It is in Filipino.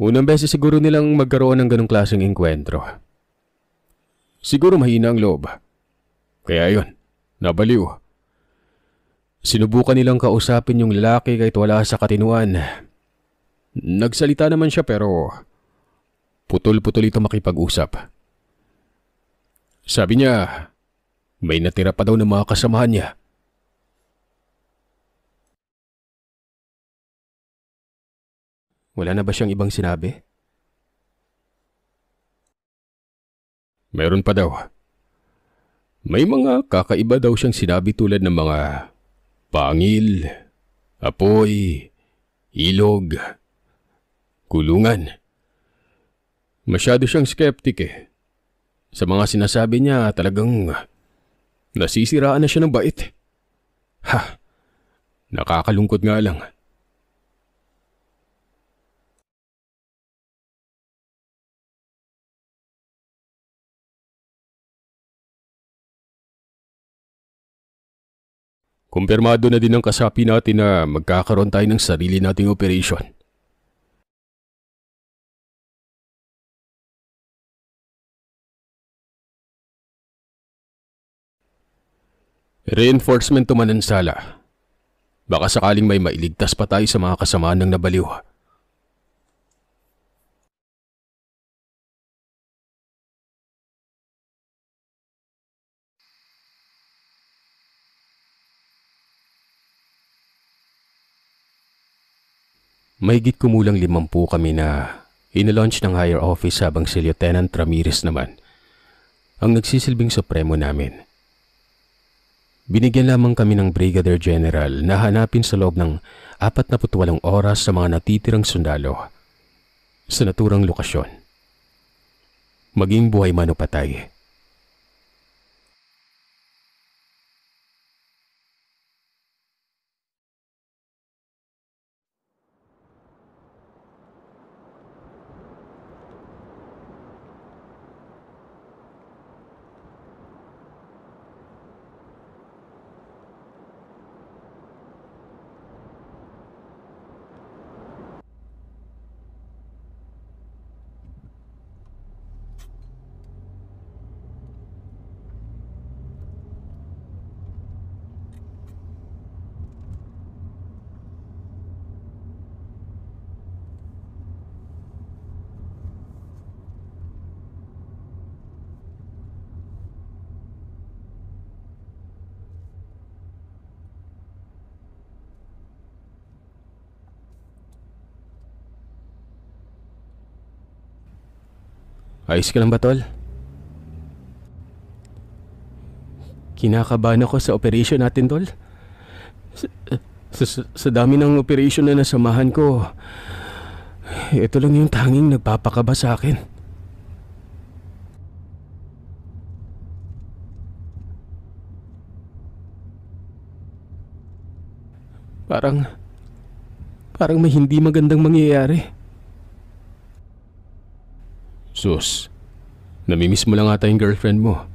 Unang beses siguro nilang magkaroon ng ganong klaseng engkwentro. Siguro mahina ang loob. Kaya yun, nabaliw. Sinubukan nilang kausapin yung lalaki kahit wala sa katinuan. Nagsalita naman siya pero putol-putol ito makipag-usap. Sabi niya, may natira pa daw ng mga kasamahan niya. Wala na ba siyang ibang sinabi? Meron pa daw. May mga kakaiba daw siyang sinabi tulad ng mga pangil, apoy, ilog, kulungan. Masyado siyang skeptic eh. Sa mga sinasabi niya talagang nasisiraan na siya ng bait. Ha, nakakalungkot nga lang. Kumpirmado na din ng kasapi natin na magkakaroon tayo ng sarili nating operation. Reinforcement to Manansala. Baka sakaling may mailigtas pa tayo sa mga kasamaan ng nabaliw. Mahigit kumulang 50 kami na inalaunch ng higher office habang si Lieutenant Ramirez naman ang nagsisilbing supremo namin. Binigyan lamang kami ng Brigadier General na hanapin sa loob ng 48 oras sa mga natitirang sundalo sa naturang lokasyon. Maging buhay man o patay. Ayos ka lang ba, tol? Kinakabahan ako sa operation natin, tol. Sa dami ng operation na nasamahan ko, ito lang yung tanging nagpapakaba sa akin. Parang may hindi magandang mangyayari. Sus, namimiss mo lang ata yung girlfriend mo.